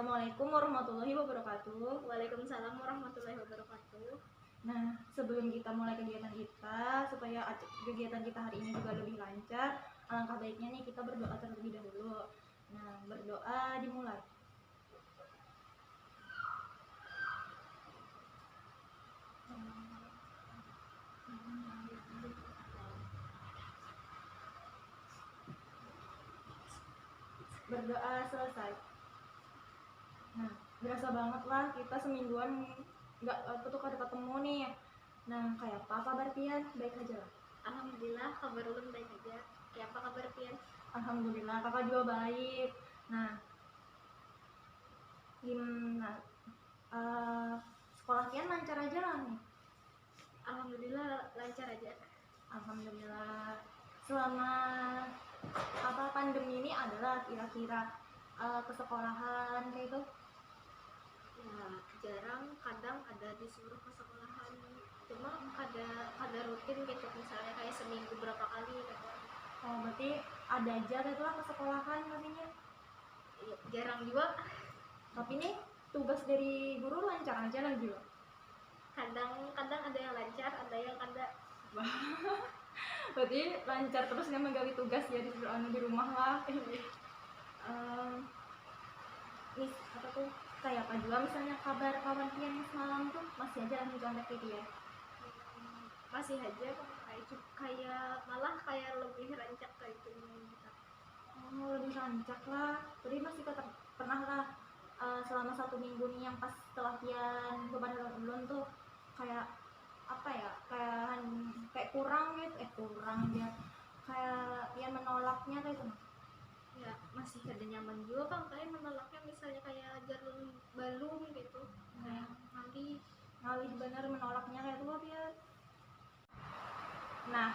Assalamualaikum warahmatullahi wabarakatuh. Waalaikumsalam warahmatullahi wabarakatuh. Nah, sebelum kita mulai kegiatan kita, supaya kegiatan kita hari ini juga lebih lancar, alangkah baiknya nih kita berdoa terlebih dahulu. Nah, berdoa dimulai. Berdoa selesai. Nah, berasa banget lah kita semingguan nggak kada ketemu nih. Nah, kayak apa kabar Pian? Baik aja lah. Alhamdulillah, kabar ulun baik aja. Ya, apa kabar Pian? Alhamdulillah, kakak juga baik. Nah, gimana? Sekolah Pian lancar aja lah nih. Alhamdulillah lancar aja. Alhamdulillah. Selama pandemi ini adalah kira-kira ke sekolahan kayak itu? Ya, jarang, kadang ada disuruh ke sekolahan. Cuma kada rutin gitu, misalnya kayak seminggu berapa kali gitu. Oh, berarti ada aja gitu lah ke sekolahan pastinya. Ya, jarang juga. Tapi nih tugas dari guru lancar aja lah juga. Kadang ada yang lancar, ada yang kada. Berarti lancar terus yang menggawi tugas ya di rumah lah. Nih apa tuh kayak apa juga misalnya kabar kawan Pian semalam tuh masih aja lanjut kontak dia? Masih aja kayak malah kayak lebih rancak kayak itu gitu. Oh, lebih rancak lah. Jadi masih tetap pernah lah selama 1 minggu nih yang pas setelah Pian beberapa bulan tuh kayak apa ya, kayak kurang gitu, kurang dia kayak Pian menolaknya kayak itu. Ya, masih ada nyaman juga kan, kayak menolaknya misalnya kayak jarum balum gitu, kayak ngalih bener menolaknya kayak itu Pian. Nah,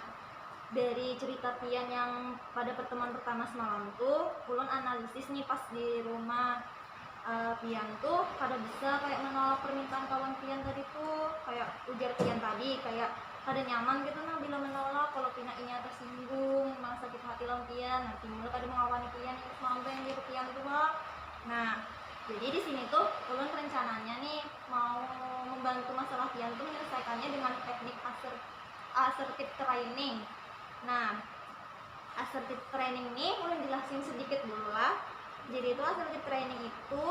dari cerita Pian yang pada pertemuan pertama semalam tuh, ulun analisis nih pas di rumah Pian tuh kada bisa kayak menolak permintaan kawan Pian tadi tuh, kayak ujar Pian tadi kayak kada nyaman gitu nah bila menolak kalau Pian tersinggung, malah sakit hati lah Pian, nanti mulai kada mengawani Pian yang sampai yang gitu Pian tuh. Nah, jadi di sini tuh ulun rencananya nih mau membantu masalah Pian tuh menyelesaikannya dengan teknik assertive training. Nah, assertive training nih ulun jelasin sedikit dulu lah. Jadi itu assertive training itu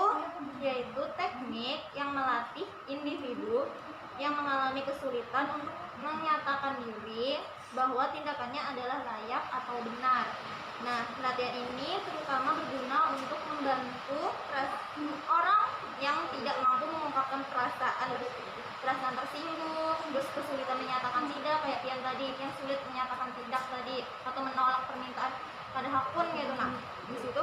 yaitu teknik yang melatih individu yang mengalami kesulitan untuk menyatakan diri bahwa tindakannya adalah layak atau benar. Nah, latihan ini terutama berguna untuk membantu orang yang tidak mampu mengungkapkan perasaan tersinggung, terus kesulitan menyatakan tidak kayak Pian tadi, yang sulit menyatakan tidak tadi atau menolak permintaan padahal pun gitu. Nah, di situ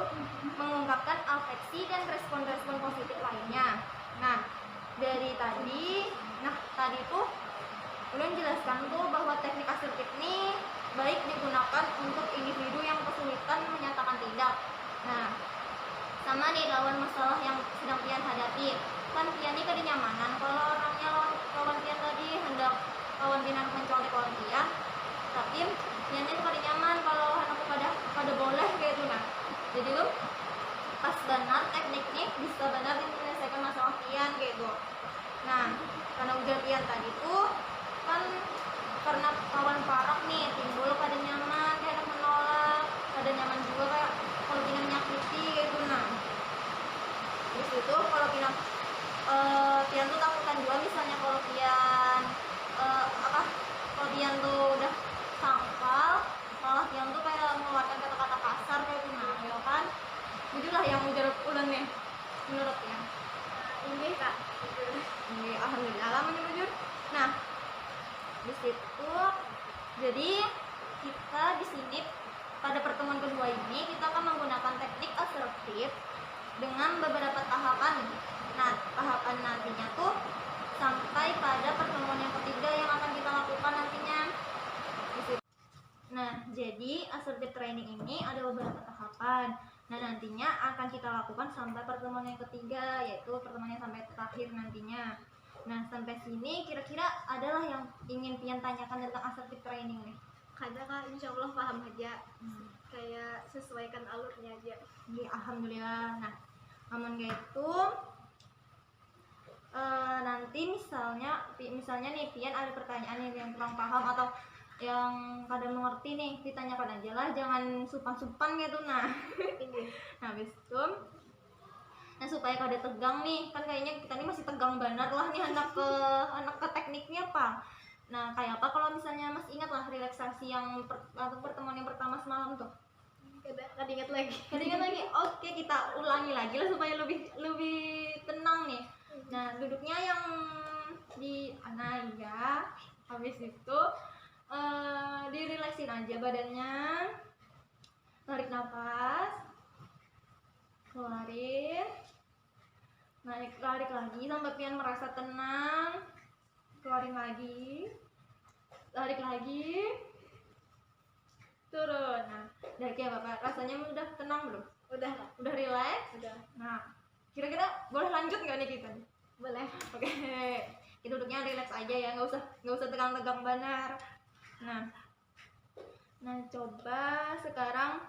mengungkapkan afeksi dan respon-respon positif lainnya. Nah, tadi tuh ulun jelaskan tuh bahwa teknik asertif ini baik digunakan untuk individu yang kesulitan menyatakan tidak. Nah, sama nih lawan masalah yang sedang Pian hadapi. Kan Pian ini kenyamanan kalau orangnya lawan Pian tadi hendak kawan Pian mencolek kawan Pian, tapi Pian ini kada nyaman kalau aku pada boleh kayak itu. Nah, jadi lu pas benar tekniknya bisa benar menyelesaikan masalah Pian kayak itu. Nah, karena ujar Pian tadi tuh kan karena kawan parak nih timbul kada nyaman kayak menolak, kada nyaman juga kayak kalau Pian menyakiti gitu. Nah, di situ kalau Pian tuh takutan juga misalnya kalau Pian kalau Pian tuh udah sangkal malah Pian tuh kayak mengeluarkan kata-kata kasar kayak gitu. Nah, ya kan jadilah yang ujar ulen nih menurut Pian. Ini kak, Ini alhamdulillah lah menjujur. Nah, di situ jadi kita di sini pada pertemuan kedua ini kita akan menggunakan teknik asertif dengan beberapa tahapan. Nah, tahapan nantinya tuh sampai pada pertemuan yang ketiga yang akan kita lakukan nantinya. Nah, jadi assertive training ini ada beberapa tahapan. Nah, nantinya akan kita lakukan sampai pertemuan yang ketiga, yaitu pertemuan yang sampai terakhir nantinya. Nah, sampai sini kira-kira adalah yang ingin Pian tanyakan tentang assertive training nih. kada kak, insya Allah paham aja. Kayak sesuaikan alurnya aja. Alhamdulillah. Nah, Namun gitu nanti misalnya nih pian ada pertanyaan nih yang kurang paham atau yang kadang mengerti nih, ditanyakan aja lah, jangan supan-supan gitu. Nah habis itu nah supaya kada tegang nih, kan kayaknya kita nih masih tegang benar lah nih anak ke tekniknya apa. Nah kayak apa kalau misalnya Mas ingat lah relaksasi yang atau pertemuan yang pertama semalam tuh? Kada ingat lagi. Oke, kita ulangi lagi lah supaya lebih tenang nih. Nah duduknya yang di ya, habis itu dirileksin aja badannya, tarik nafas, keluarin, tarik lagi sampai pian merasa tenang, keluarin lagi, tarik lagi, turun. Nah dari kayak Bapak rasanya udah tenang belum? Udah relax? Udah. Nah kira-kira boleh lanjut nggak nih kita? Boleh. Oke, kita duduknya relax aja ya, nggak usah tegang-tegang benar. Nah coba sekarang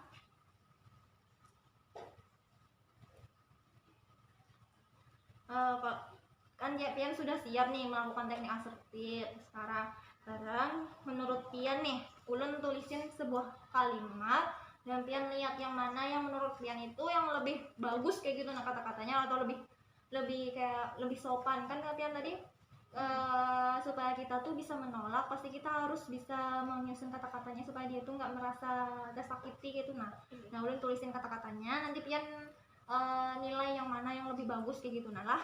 kan ya pian sudah siap nih melakukan teknik asertif. Sekarang menurut pian nih, ulun tulisin sebuah kalimat dan pian lihat yang mana yang menurut pian itu yang lebih bagus kayak gitu, nah kata-katanya atau lebih sopan kan pian tadi. Supaya kita tuh bisa menolak, pasti kita harus bisa menyusun kata-katanya supaya dia tuh nggak merasa tersakiti gitu. Nah ulun tulisin kata-katanya, nanti pian nilai yang mana yang lebih bagus kayak gitu nah lah.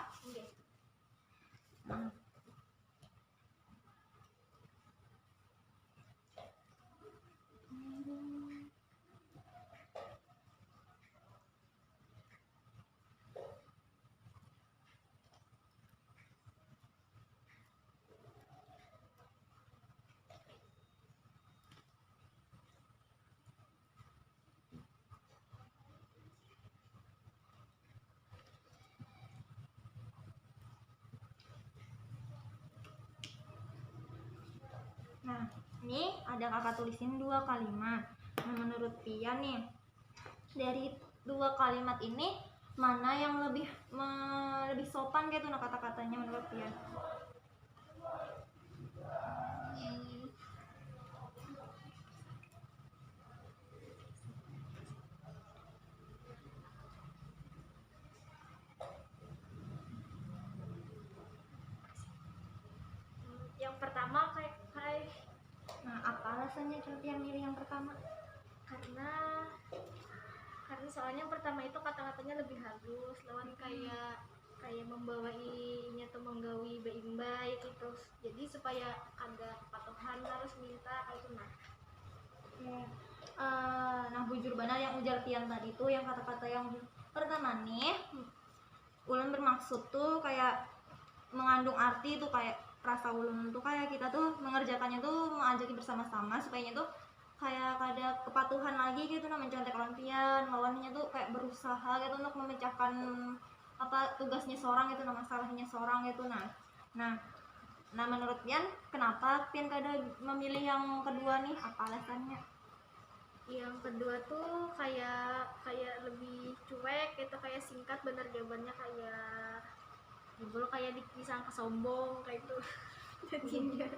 Nah ini ada kakak tulisin 2 kalimat. Nah menurut pian nih, dari 2 kalimat ini mana yang lebih sopan gitu nah kata-katanya menurut pian? Yang pertama kayak Nah apa alasannya coba yang milih yang pertama? karena soalnya yang pertama itu kata-katanya lebih halus, lawan kayak membawainya tuh menggawi baik gitu, jadi supaya ada kepatuhan harus minta kayak itu. Nah bujur benar yang ujar pian tadi tuh, yang kata-kata yang pertama nih ulun bermaksud tuh kayak mengandung arti tuh, kayak rasa ulun tuh kayak kita tuh mengerjakannya tuh mengajaki bersama-sama supaya tuh kayak ada kepatuhan lagi gitu nah, mencontek lawan pian, lawannya tuh kayak berusaha gitu untuk memecahkan apa tugasnya seorang gitu nah, masalahnya seorang gitu. Nah menurut pian kenapa pian kada memilih yang kedua nih, apa alasannya? Yang kedua tuh kayak lebih cuek gitu, kayak singkat bener jawabannya, kayak jebol kayak disangka sombong kayak itu. Jadinya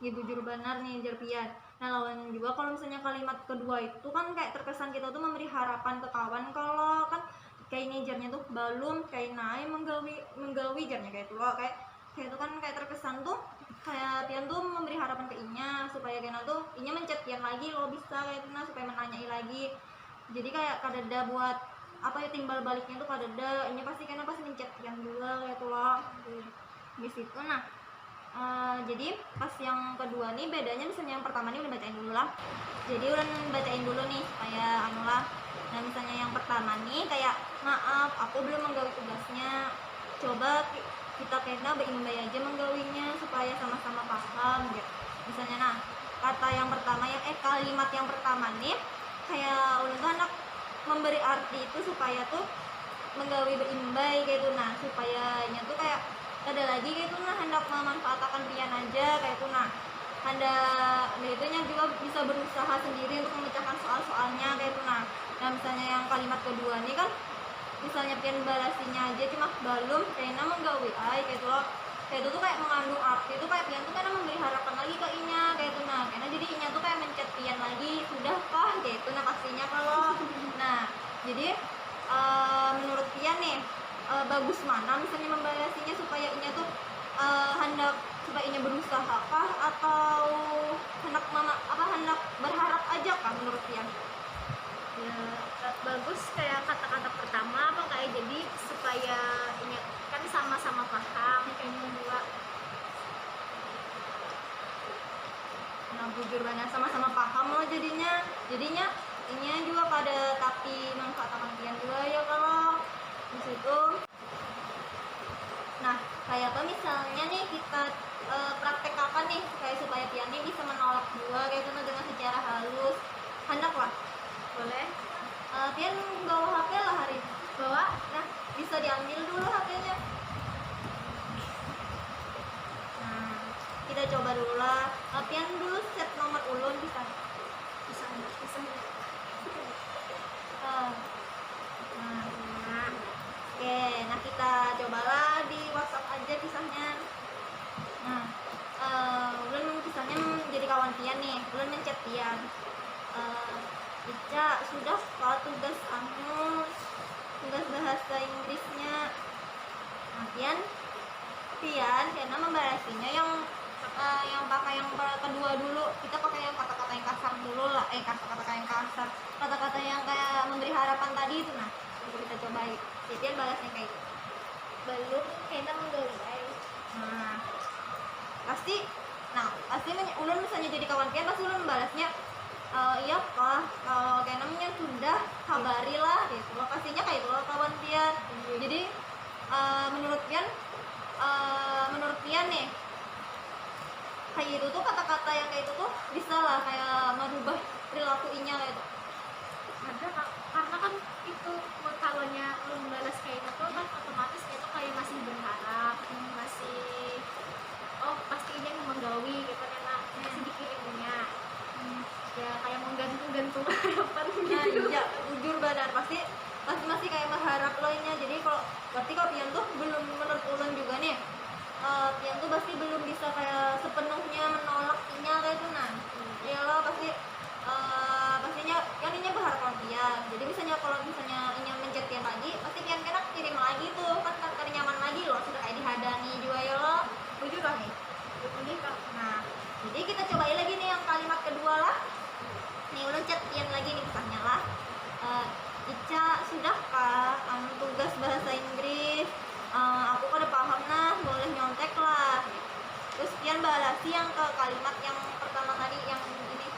Ya bujur benar nih jar pian. Nah lawan juga kalau misalnya kalimat kedua itu kan kayak terkesan kita tuh memberi harapan ke kawan, kalau kan kayak ini jarnya tuh balum kayak naik menggawi jarnya kayak itu loh, kayak itu kan kayak terkesan tuh kayak pian tuh memberi harapan ke Inya supaya kena tuh Inya mencet pian lagi lo bisa kayak itu nah, supaya menanyai lagi. Jadi kayak kadada buat apa ya, timbal baliknya tuh kadada Inya pasti mencet pian juga kayak itu loh di situ. Nah jadi pas yang kedua nih bedanya, misalnya yang pertama nih udah bacain dulu lah, jadi udah bacain dulu nih supaya anu lah. Nah misalnya yang pertama nih kayak maaf aku belum menggawi tugasnya, coba kita kena berimbay aja menggawinya supaya sama-sama paham gitu misalnya. Nah kata yang pertama kalimat yang pertama nih kayak ulun tuh anak memberi arti itu supaya tuh menggawi berimbay gitu nah, supaya nya tuh kayak ada lagi gitu nah hendak memanfaatkan pian aja kayak itu nah, itu nya juga bisa berusaha sendiri untuk memecahkan soal-soalnya kayak itu nah. Misalnya yang kalimat kedua nih kan misalnya pian balasinya aja cuma balum kayaknya menggawi ai kayak itu loh, kayak itu tuh kayak mengandung arti itu kayak pian tuh karena memberi harapan lagi ke inya kayak itu. Nah karena jadi inya tuh kayak mencet pian lagi sudah kah kayak itu. Nah pastinya kalau nah jadi menurut pian nih bagus mana misalnya membalasinya supaya inya tuh hendak supaya inya berusaha kah atau hendak hendak berharap aja kah menurut pian? Ya bagus kayak kata-kata pertama apa kayak jadi supaya ini kan sama-sama paham kayaknya dua. Nah jujur banget sama-sama paham loh jadinya ini juga pada tapi mengkatakan pian juga ya kalau di situ. Nah kayak apa misalnya nih kita praktek apa nih kayak supaya pian nih bisa menolak dua kayak itu dengan secara halus hendak lah. Boleh Pian bawa HP lah hari ini. bawa? Nah bisa diambil dulu HP-nya. Nah kita coba dulu lah. Pian dulu set nomor ulun bisa. Bisa Nah, oke, nah kita cobalah di WhatsApp aja kisahnya. Nah, ulun kisahnya jadi kawan pian nih, ulun mencet pian. Ica, sudah kok tugas tugas bahasa Inggrisnya. Nah, pian karena membalasinya yang pakai yang kedua dulu. Kita pakai yang kata-kata yang kasar dulu lah, kata-kata yang kasar, kata-kata yang kayak memberi harapan tadi itu. Nah itu kita cobain jadi balasnya kayak gitu. belum kayaknya menggawi. Nah pasti ulun misalnya jadi kawan pian pasti ulun balasnya iya kah kalau kayak namanya sudah kabarilah gitu lokasinya kayak itu loh kawan pian. Jadi menurut pian nih kayak itu tuh kata-kata yang kayak itu tuh bisa lah kayak merubah perilaku inya kayak itu. Ada karena kan itu kalaunya lu membalas kayak itu kan otomatis itu kayak masih berharap masih pasti ini yang menggawi gitu karena masih dikirimnya ya kayak menggantung harapan Nah gitu. iya jujur benar pasti masih kayak berharap loh-nya. Jadi berarti kalau pian tuh belum menurut ulun juga nih pian tuh pasti belum bisa kayak sepenuhnya menolak inya kayak itu. Nah iyalah pasti pastinya kan inya berharap sama pian. Jadi kalau misalnya inya mencet pian lagi pasti pian kena kirim lagi tuh kan karena nyaman lagi loh sudah kayak dihadani juga ya loh. Jujur lah nih. Nah jadi kita cobain lagi nih yang kalimat kedua lah. Nih ulun chat pian lagi nih pesannya lah. Ica sudahkah tugas bahasa Inggris? Aku pada paham nah boleh nyontek lah. Terus pian balasi yang ke kalimat yang pertama tadi yang ini.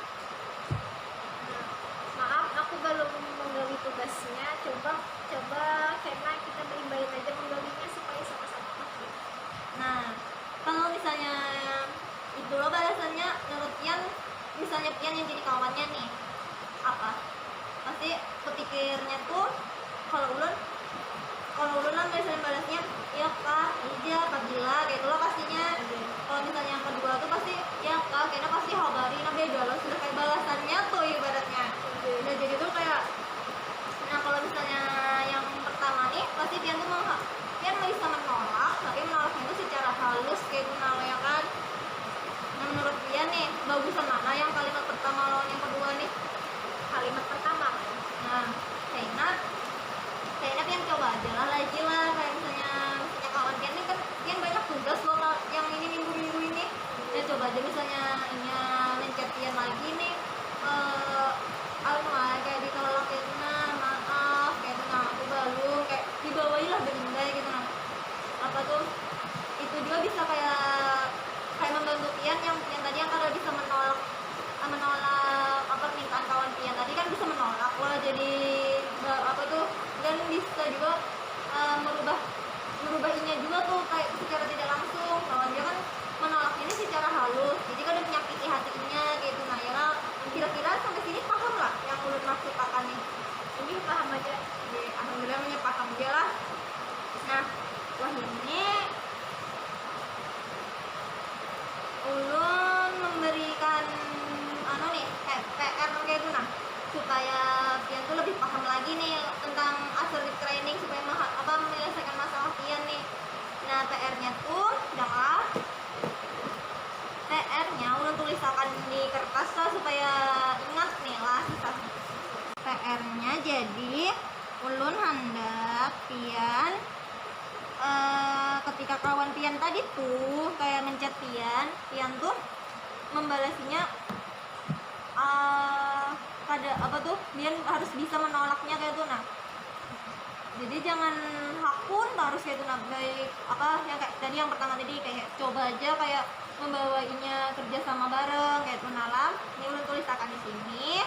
Maaf aku belum menggawi tugasnya, coba karena kita berimbain aja menggawinya supaya sama-sama paham. Nah kalau misalnya itu loh balasannya menurut pian misalnya pian yang jadi kawannya nih apa pasti kepikirnya tuh kalau ulun lah misalnya balasnya ya kak iya apabila kayak itu loh pastinya. Kalau misalnya yang kedua tuh pasti ya kak kayaknya pasti habari nah beda loh sudah kayak balasannya tuh ibaratnya udah jadi tuh kayak. Nah kalau misalnya yang pertama nih pasti pian tuh pian ketika kawan pian tadi tuh kayak mencet pian tuh membalasinya pada apa tuh, pian harus bisa menolaknya kayak tuh. Nah, jadi jangan hakun harus kayak tuh. Nah, baik apa yang kayak tadi yang pertama tadi kayak coba aja kayak membawainya kerja sama bareng kayak tuh. Nalam ini ulun tulisakan di sini.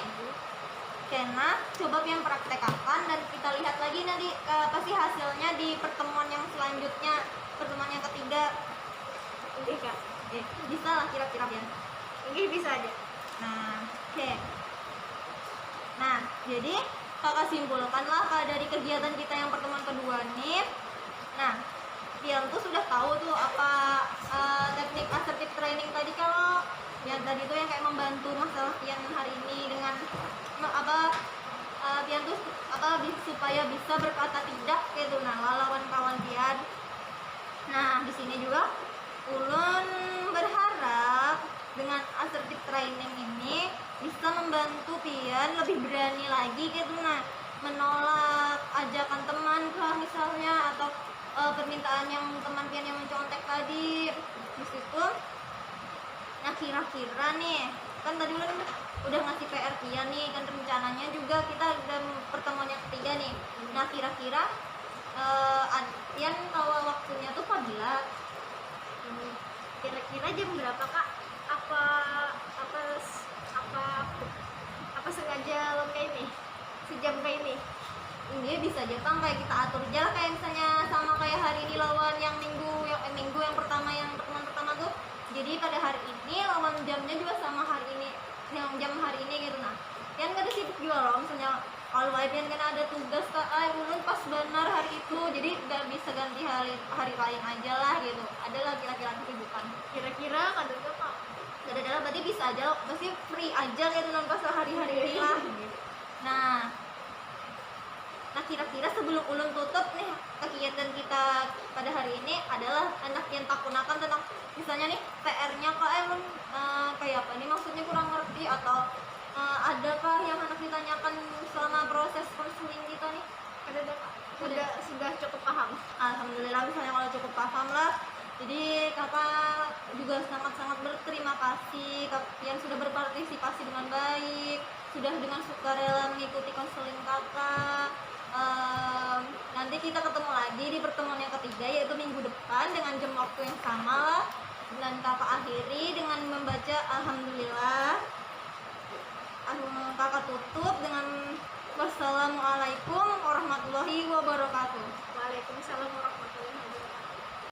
Karena coba pian praktekkan dan kita lihat lagi nanti pasti hasilnya di pertemuan yang selanjutnya, pertemuan yang ketiga. Oke kak, Bisa lah kira-kira pian. ini bisa aja. Nah, oke. Nah, jadi kakak simpulkanlah dari kegiatan kita yang pertemuan kedua nih. Nah, pian tuh sudah tahu tuh apa teknik assertive training tadi. Kalau yang tadi tuh yang kayak membantu masalah pian hari ini dengan pian tuh supaya bisa berkata tidak gitu. Nah, lawan kawan pian. Nah, di sini juga ulun berharap dengan assertive training ini bisa membantu pian lebih berani lagi gitu. Nah, menolak ajakan teman kah misalnya, atau permintaan yang teman pian yang mencontek tadi di situ. Nah, kira-kira nih kan tadi udah ngasih PR pian nih kan, rencananya juga kita udah pertemuan yang ketiga nih. Nah, kira-kira pian tahu waktunya tuh Fadila Kira-kira jam berapa kak? Apa apa apa apa sengaja lo kayak ini? Sejam kayak ini? dia bisa aja kan kayak kita atur aja lah, kayak misalnya sama kayak hari ini lawan yang minggu yang pertama, yang pertemuan pertama tuh. Jadi pada hari ini lawan jamnya juga sama hari ini, yang jam hari ini gitu. Nah, kan gak ada sibuk juga loh, misalnya kalau pian kan ada tugas kak, ulun pas benar hari itu, jadi gak bisa ganti hari lain aja lah gitu. Adalah kira-kira kesibukan. Kira-kira kadang kak? Adalah berarti bisa aja, pasti free aja gitu non pas hari-hari ini lah. Nah, kira-kira sebelum ulun tutup nih kegiatan kita pada hari ini adalah anak yang tak gunakan tentang misalnya nih PR-nya kak, ulun kayak apa ini maksudnya kurang ngerti, atau adakah yang anak ditanyakan selama proses konseling kita nih? Ada kak? Sudah cukup paham. Alhamdulillah, misalnya kalau cukup paham lah. Jadi kakak juga sangat-sangat berterima kasih yang sudah berpartisipasi dengan baik, sudah dengan sukarela mengikuti konseling kakak. Nanti kita ketemu lagi di pertemuan yang ketiga, yaitu minggu depan dengan jam waktu yang sama. Dan kakak akhiri dengan membaca alhamdulillah. Kakak tutup dengan wassalamualaikum warahmatullahi wabarakatuh. Waalaikumsalam warahmatullahi